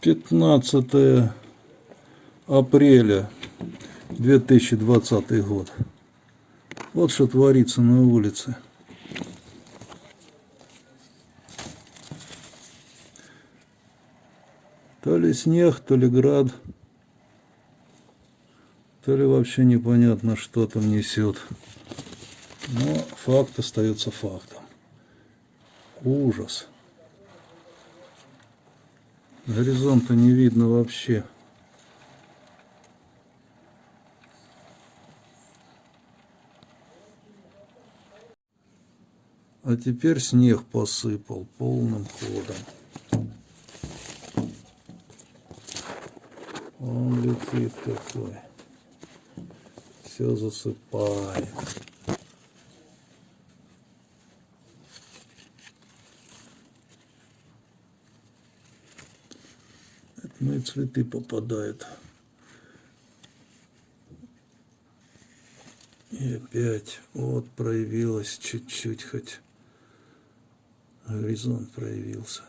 15 апреля 2020 год. Вот что творится на улице. То ли снег, то ли град, то ли вообще непонятно, что там несет. Но факт остается фактом. Ужас. Горизонта не видно вообще. А теперь снег посыпал полным ходом. Он летит такой. Все засыпает. Это мои цветы попадают. И опять вот проявилось чуть-чуть, хоть горизонт проявился.